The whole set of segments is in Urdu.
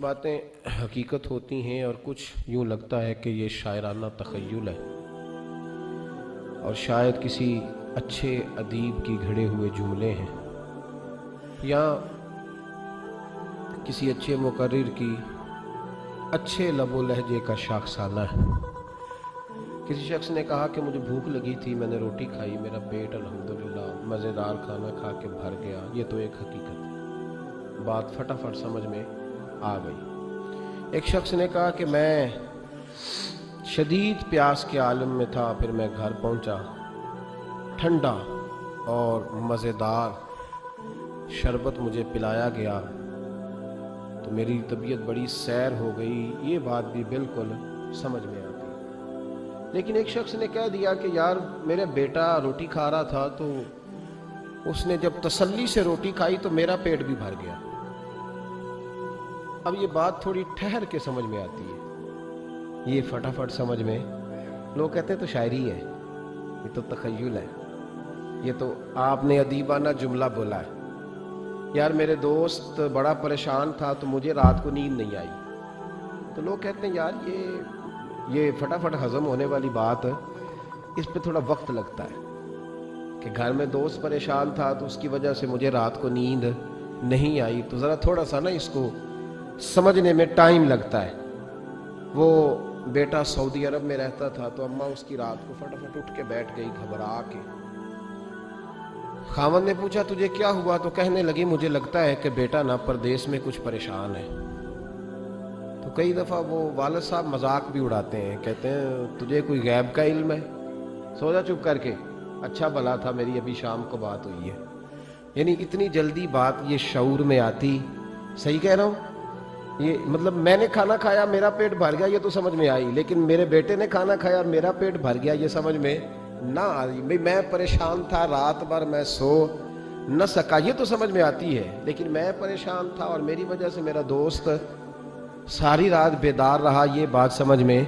باتیں حقیقت ہوتی ہیں اور کچھ یوں لگتا ہے کہ یہ شاعرانہ تخیل ہے اور شاید کسی اچھے ادیب کی گھڑے ہوئے جملے ہیں یا کسی اچھے مقرر کی اچھے لب و لہجے کا شاخسانہ ہے۔ کسی شخص نے کہا کہ مجھے بھوک لگی تھی، میں نے روٹی کھائی، میرا پیٹ الحمدللہ مزیدار کھانا کھا کے بھر گیا۔ یہ تو ایک حقیقت ہے، بات فٹافٹ سمجھ میں آ گئی۔ ایک شخص نے کہا کہ میں شدید پیاس کے عالم میں تھا، پھر میں گھر پہنچا، ٹھنڈا اور مزیدار شربت مجھے پلایا گیا تو میری طبیعت بڑی سیر ہو گئی۔ یہ بات بھی بالکل سمجھ میں آتی۔ لیکن ایک شخص نے کہہ دیا کہ یار میرا بیٹا روٹی کھا رہا تھا تو اس نے جب تسلی سے روٹی کھائی تو میرا پیٹ بھی بھر گیا۔ اب یہ بات تھوڑی ٹھہر کے سمجھ میں آتی ہے، یہ فٹافٹ سمجھ میں لوگ کہتے ہیں تو شاعری ہے، یہ تو تخیل ہے، یہ تو آپ نے ادیبانہ جملہ بولا ہے۔ یار میرے دوست بڑا پریشان تھا تو مجھے رات کو نیند نہیں آئی، تو لوگ کہتے ہیں یار یہ فٹافٹ ہضم ہونے والی بات، اس پہ تھوڑا وقت لگتا ہے کہ گھر میں دوست پریشان تھا تو اس کی وجہ سے مجھے رات کو نیند نہیں آئی، تو ذرا تھوڑا سا نا اس کو سمجھنے میں ٹائم لگتا ہے۔ وہ بیٹا سعودی عرب میں رہتا تھا تو اماں اس کی رات کو فٹافٹ اٹھ کے بیٹھ گئی گھبرا کے۔ خاوند نے پوچھا تجھے کیا ہوا؟ تو کہنے لگی مجھے لگتا ہے کہ بیٹا نا پردیس میں کچھ پریشان ہے۔ تو کئی دفعہ وہ والد صاحب مذاق بھی اڑاتے ہیں، کہتے ہیں تجھے کوئی غیب کا علم ہے؟ سو جا چپ کر کے، اچھا بھلا تھا میری ابھی شام کو بات ہوئی ہے۔ یعنی اتنی جلدی بات یہ شعور میں آتی، صحیح کہہ رہا ہوں؟ یہ مطلب میں نے کھانا کھایا میرا پیٹ بھر گیا یہ تو سمجھ میں آئی، لیکن میرے بیٹے نے کھانا کھایا اور میرا پیٹ بھر گیا یہ سمجھ میں نہ آئی۔ میں پریشان تھا، رات بھر میں سو نہ سکا، یہ تو سمجھ میں آتی ہے، لیکن میں پریشان تھا اور میری وجہ سے میرا دوست ساری رات بیدار رہا، یہ بات سمجھ میں۔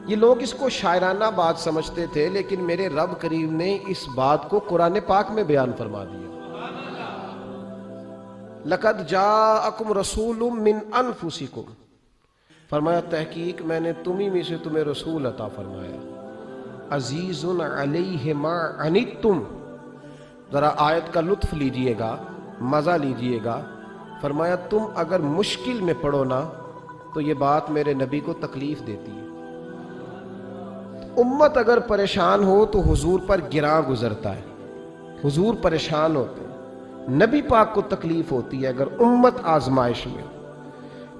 یہ لوگ اس کو شاعرانہ بات سمجھتے تھے، لیکن میرے رب کریم نے اس بات کو قرآن پاک میں بیان فرما دیا۔ لَقَدْ جَاءَكُمْ رَسُولٌ مِّنْ أَنفُسِكُمْ، فرمایا تحقیق میں نے تمہیں میں سے تمہیں رسول عطا فرمایا۔ عزیز علیہ ما عنتم، ذرا آیت کا لطف لیجئے گا، مزہ لیجئے گا۔ فرمایا تم اگر مشکل میں پڑو نا تو یہ بات میرے نبی کو تکلیف دیتی ہے۔ امت اگر پریشان ہو تو حضور پر گراں گزرتا ہے، حضور پریشان ہوتے ہیں، نبی پاک کو تکلیف ہوتی ہے اگر امت آزمائش میں ہو۔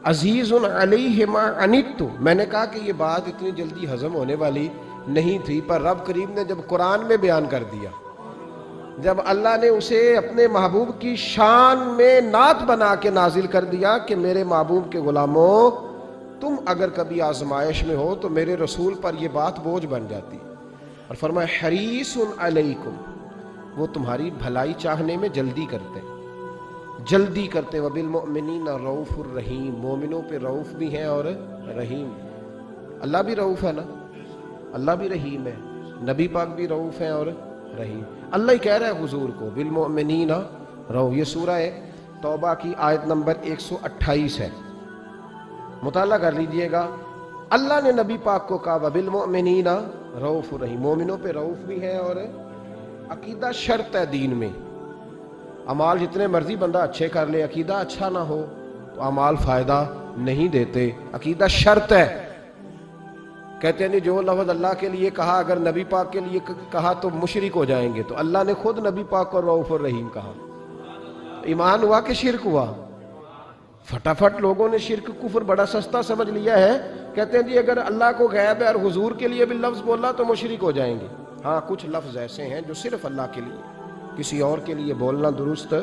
عزیز علیہ ما عنتم، میں نے کہا کہ یہ بات اتنی جلدی ہضم ہونے والی نہیں تھی، پر رب کریم نے جب قرآن میں بیان کر دیا، جب اللہ نے اسے اپنے محبوب کی شان میں نعت بنا کے نازل کر دیا کہ میرے محبوب کے غلاموں تم اگر کبھی آزمائش میں ہو تو میرے رسول پر یہ بات بوجھ بن جاتی، اور فرمایا حریص علیکم، وہ تمہاری بھلائی چاہنے میں جلدی کرتے وبالمؤمنین رؤوف الرحیم، مومنوں پہ رؤوف بھی ہیں اور رحیم۔ اللہ بھی رؤوف ہے نا، اللہ بھی رحیم ہے، نبی پاک بھی رؤوف ہیں اور رحیم۔ اللہ ہی کہہ رہا ہے حضور کو بالمؤمنین رؤوف۔ یہ سورہ توبہ کی آیت نمبر 128 ہے، مطالعہ کر لیجئے گا۔ اللہ نے نبی پاک کو کہا وبالمؤمنین رؤوف الرحیم، مومنوں پہ رؤوف بھی ہے اور عقیدہ شرط ہے دین میں۔ اعمال جتنے مرضی بندہ اچھے کر لے، عقیدہ اچھا نہ ہو تو اعمال فائدہ نہیں دیتے، عقیدہ شرط ہے۔ کہتے ہیں نہیں جو لفظ اللہ کے لیے کہا اگر نبی پاک کے لیے کہا تو مشرک ہو جائیں گے، تو اللہ نے خود نبی پاک کو رؤوف الرحیم کہا۔ ایمان ہوا کہ شرک ہوا؟ فٹافٹ لوگوں نے شرک کفر بڑا سستا سمجھ لیا ہے، کہتے ہیں جی اگر اللہ کو غیب ہے اور حضور کے لیے بھی لفظ بولا تو مشرک ہو جائیں گے۔ ہاں کچھ لفظ ایسے ہیں جو صرف اللہ کے لیے، کسی اور کے لیے بولنا درست۔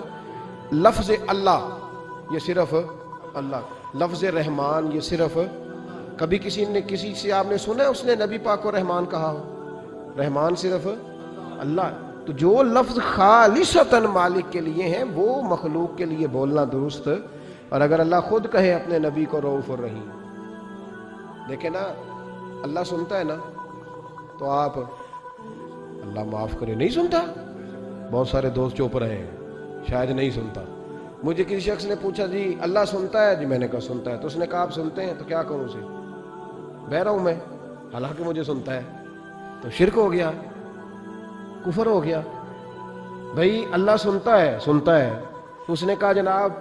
لفظ اللہ یہ صرف اللہ، لفظ رحمان یہ صرف، کبھی کسی سے آپ نے سنا ہے اس نے نبی پاک کو رحمان کہا ہو؟ رحمان صرف اللہ۔ تو جو لفظ خالصتاً مالک کے لیے ہیں وہ مخلوق کے لیے بولنا درست، اور اگر اللہ خود کہے اپنے نبی کو رؤوف الرحیم، دیکھیں نا اللہ سنتا ہے نا، تو آپ اللہ معاف کرے نہیں سنتا، بہت سارے دوست چپ رہے ہیں شاید نہیں سنتا، مجھے کسی شخص نے پوچھا جی اللہ سنتا ہے؟ جی میں نے کہا سنتا ہے. تو اس نے کہا آپ سنتے ہیں؟ تو کیا کروں اسے؟ بہ رہا ہوں میں حالانکہ مجھے سنتا ہے. تو شرک ہو گیا, کفر ہو گیا. بھائی اللہ سنتا ہے, سنتا ہے. تو اس نے کہا جناب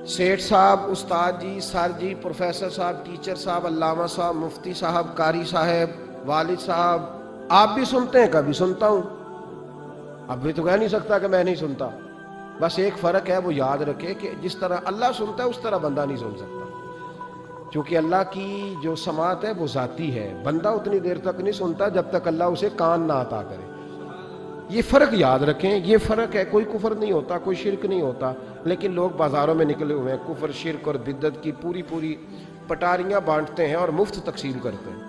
سیٹھ صاحب, استاد جی, سر جی, پروفیسر صاحب, ٹیچر صاحب, علامہ صاحب, مفتی صاحب, قاری صاحب, والد صاحب, آپ بھی سنتے ہیں؟ کبھی سنتا ہوں. اب بھی تو کہہ نہیں سکتا کہ میں نہیں سنتا. بس ایک فرق ہے, وہ یاد رکھے کہ جس طرح اللہ سنتا ہے اس طرح بندہ نہیں سن سکتا, کیونکہ اللہ کی جو سماعت ہے وہ ذاتی ہے. بندہ اتنی دیر تک نہیں سنتا جب تک اللہ اسے کان نہ عطا کرے. یہ فرق یاد رکھیں, یہ فرق ہے. کوئی کفر نہیں ہوتا, کوئی شرک نہیں ہوتا, لیکن لوگ بازاروں میں نکلے ہوئے ہیں کفر, شرک اور بدعت کی پوری پٹاریاں بانٹتے ہیں اور مفت تقسیم کرتے ہیں.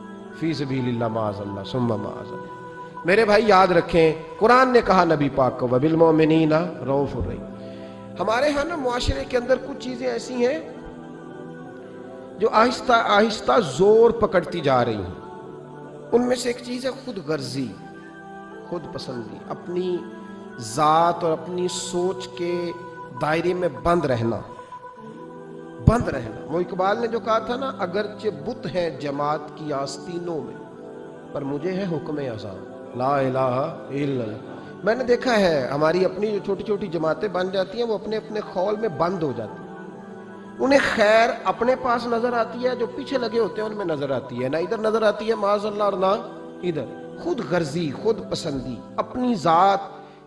فی سبیل اللہ, معاذ اللہ ثم معاذ اللہ. میرے بھائی یاد رکھیں, قرآن نے کہا نبی پاک کو وبالمؤمنین رؤوف الرحیم. ہمارے ہاں نا معاشرے کے اندر کچھ چیزیں ایسی ہیں جو آہستہ آہستہ زور پکڑتی جا رہی ہیں. ان میں سے ایک چیز ہے خود غرضی, خود پسندی, اپنی ذات اور اپنی سوچ کے دائرے میں بند رہنا. وہ اقبال نے جو کہا تھا نا, اگرچہ بت ہے جماعت کی آستینوں میں پر مجھے ہے حکم اذان لا الہ الا اللہ. میں نے دیکھا ہے ہماری اپنی جو چھوٹی چھوٹی جماعتیں بن جاتی ہیں وہ اپنے اپنے خول میں بند ہو جاتی ہیں. انہیں خیر اپنے پاس نظر آتی ہے, جو پیچھے لگے ہوتے ہیں ان میں نظر آتی ہے, نہ ادھر نظر آتی ہے معاذ اللہ اور نہ ادھر. خود غرضی, خود پسندی, اپنی ذات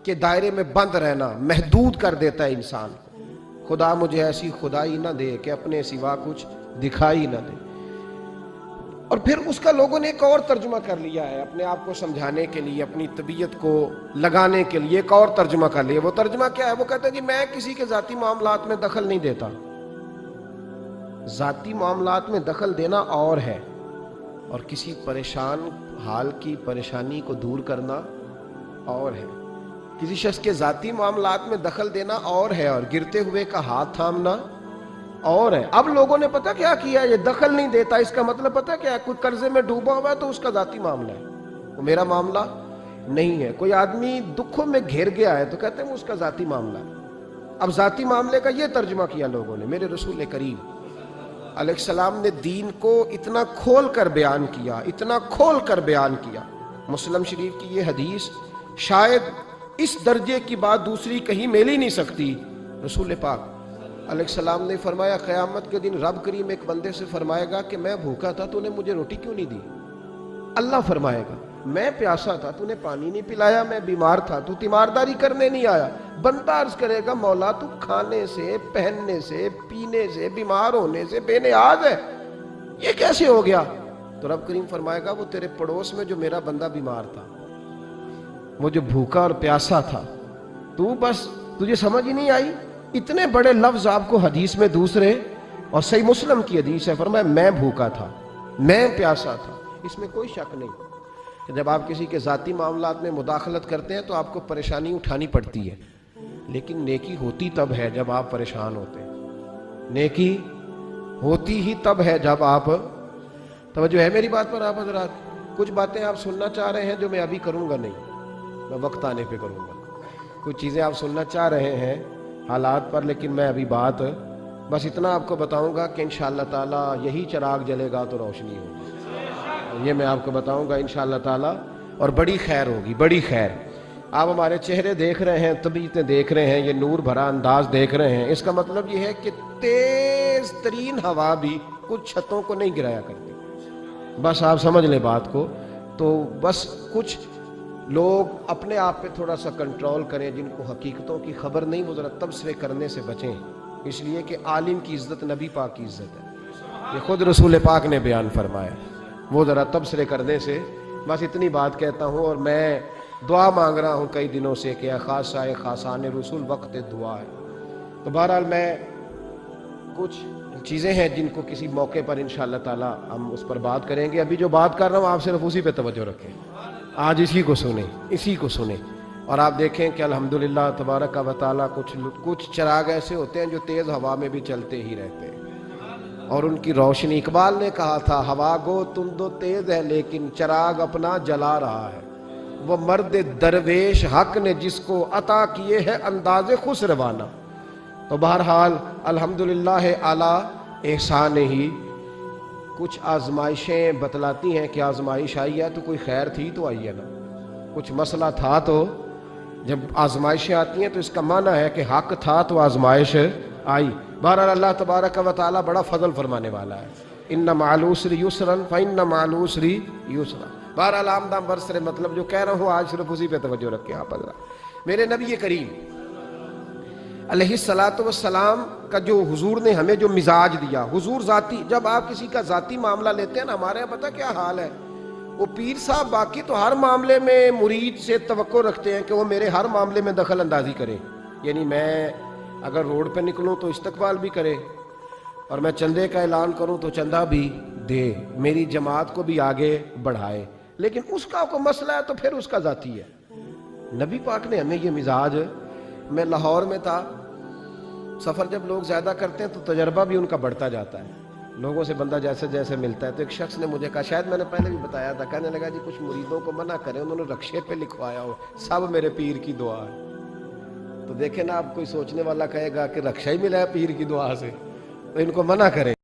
کے دائرے میں بند رہنا محدود کر دیتا ہے انسان کو. خدا مجھے ایسی خدائی نہ دے کہ اپنے سوا کچھ دکھائی نہ دے. اور پھر اس کا لوگوں نے ایک اور ترجمہ کر لیا ہے اپنے آپ کو سمجھانے کے لیے, اپنی طبیعت کو لگانے کے لیے ایک اور ترجمہ کر لیا. وہ ترجمہ کیا ہے؟ وہ کہتے ہیں جی میں کسی کے ذاتی معاملات میں دخل نہیں دیتا. ذاتی معاملات میں دخل دینا اور ہے, اور کسی پریشان حال کی پریشانی کو دور کرنا اور ہے. کسی شخص کے ذاتی معاملات میں دخل دینا اور ہے, اور گرتے ہوئے کا ہاتھ تھامنا اور ہے. اب لوگوں نے پتہ کیا کیا, یہ دخل نہیں دیتا, اس کا مطلب پتہ کیا ہے؟ کوئی قرضے میں ڈوبا ہوا ہے تو اس کا ذاتی معاملہ ہے, وہ میرا معاملہ نہیں ہے. کوئی آدمی دکھوں میں گھر گیا ہے تو کہتے ہیں وہ اس کا ذاتی معاملہ ہے. اب ذاتی معاملے کا یہ ترجمہ کیا لوگوں نے. میرے رسول کریم علیہ السلام نے دین کو اتنا کھول کر بیان کیا, اتنا کھول کر بیان کیا. مسلم شریف کی یہ حدیث شاید اس درجے کی بات دوسری کہیں مل ہی نہیں سکتی. رسول پاک علیہ السلام نے فرمایا قیامت کے دن رب کریم ایک بندے سے فرمائے گا کہ میں بھوکا تھا تو نے مجھے روٹی کیوں نہیں دی؟ اللہ فرمائے گا میں پیاسا تھا تو نے پانی نہیں پلایا, میں بیمار تھا تو تیمارداری کرنے نہیں آیا. بندہ عرض کرے گا مولا تو کھانے سے, پہننے سے, پینے سے, بیمار ہونے سے بے نیاز ہے, یہ کیسے ہو گیا؟ تو رب کریم فرمائے گا وہ تیرے پڑوس میں جو میرا بندہ بیمار تھا, وہ جو بھوکا اور پیاسا تھا, تو بس تجھے سمجھ ہی نہیں آئی. اتنے بڑے لفظ آپ کو حدیث میں دوسرے, اور صحیح مسلم کی حدیث ہے, فرمایا میں بھوکا تھا, میں پیاسا تھا. اس میں کوئی شک نہیں کہ جب آپ کسی کے ذاتی معاملات میں مداخلت کرتے ہیں تو آپ کو پریشانی اٹھانی پڑتی ہے, لیکن نیکی ہوتی تب ہے جب آپ پریشان ہوتے ہیں. نیکی ہوتی ہی تب ہے جب آپ, توجہ ہے میری بات پر آپ حضرات؟ کچھ باتیں آپ سننا چاہ رہے ہیں جو میں ابھی کروں گا نہیں, میں وقت آنے پہ کروں گا. کچھ چیزیں آپ سننا چاہ رہے ہیں حالات پر, لیکن میں ابھی بات بس اتنا آپ کو بتاؤں گا کہ انشاءاللہ تعالی یہی چراغ جلے گا تو روشنی ہوگی. یہ میں آپ کو بتاؤں گا انشاءاللہ تعالی, اور بڑی خیر ہوگی, بڑی خیر. آپ ہمارے چہرے دیکھ رہے ہیں, طبیعتیں دیکھ رہے ہیں, یہ نور بھرا انداز دیکھ رہے ہیں. اس کا مطلب یہ ہے کہ تیز ترین ہوا بھی کچھ چھتوں کو نہیں گرایا کرتی. بس آپ سمجھ لیں بات کو. تو بس کچھ لوگ اپنے آپ پہ تھوڑا سا کنٹرول کریں, جن کو حقیقتوں کی خبر نہیں وہ ذرا تبصرے کرنے سے بچیں, اس لیے کہ عالم کی عزت نبی پاک کی عزت ہے, یہ خود رسول پاک نے بیان فرمایا. وہ ذرا تبصرے کرنے سے, بس اتنی بات کہتا ہوں. اور میں دعا مانگ رہا ہوں کئی دنوں سے کہ خاصہ خاصان رسول وقت دعا ہے. تو بہرحال میں کچھ چیزیں ہیں جن کو کسی موقع پر انشاءاللہ تعالی ہم اس پر بات کریں گے. ابھی جو بات کر رہا ہوں آپ صرف اسی پہ توجہ رکھیں, آج اسی کو سنیں, اسی کو سنیں. اور آپ دیکھیں کہ الحمدللہ تبارک و تعالی کچھ چراغ ایسے ہوتے ہیں جو تیز ہوا میں بھی چلتے ہی رہتے ہیں, اور ان کی روشنی, اقبال نے کہا تھا ہوا گو تم دو تیز ہے لیکن چراغ اپنا جلا رہا ہے. وہ مرد درویش حق نے جس کو عطا کیے ہے انداز خسروانہ. تو بہرحال الحمدللہ اعلیٰ احسان ہی کچھ آزمائشیں بتلاتی ہیں کہ آزمائش آئی ہے تو کوئی خیر تھی تو آئی ہے نا، کچھ مسئلہ تھا، تو جب آزمائشیں آتی ہیں تو اس کا معنی ہے کہ حق تھا تو آزمائش آئی۔ بہرحال اللہ تبارک و تعالیٰ بڑا فضل فرمانے والا ہے، ان مع العسر یسرا فإن مع العسر یسرا۔ بہرحال آمدام برسر مطلب جو کہہ رہا ہوں آج صرف اسی پہ توجہ رکھیں آپ حضرات۔ میرے نبی کریم علیہ السلام کا جو حضور نے ہمیں جو مزاج دیا، حضور ذاتی، جب آپ کسی کا ذاتی معاملہ لیتے ہیں نا، ہمارے یہاں پتہ کیا حال ہے، وہ پیر صاحب باقی تو ہر معاملے میں مرید سے توقع رکھتے ہیں کہ وہ میرے ہر معاملے میں دخل اندازی کرے، یعنی میں اگر روڈ پہ نکلوں تو استقبال بھی کرے، اور میں چندے کا اعلان کروں تو چندہ بھی دے، میری جماعت کو بھی آگے بڑھائے، لیکن اس کا کوئی مسئلہ ہے تو پھر اس کا ذاتی ہے۔ نبی پاک نے ہمیں یہ مزاج، میں لاہور میں تھا، سفر جب لوگ زیادہ کرتے ہیں تو تجربہ بھی ان کا بڑھتا جاتا ہے، لوگوں سے بندہ جیسے جیسے ملتا ہے، تو ایک شخص نے مجھے کہا، شاید میں نے پہلے بھی بتایا تھا، کہنے لگا جی کچھ مریدوں کو منع کریں، انہوں نے رکشے پہ لکھوایا ہو سب میرے پیر کی دعا ہے۔ تو دیکھیں نا، اب کوئی سوچنے والا کہے گا کہ رکشہ ہی ملا ہے پیر کی دعا سے، تو ان کو منع کریں۔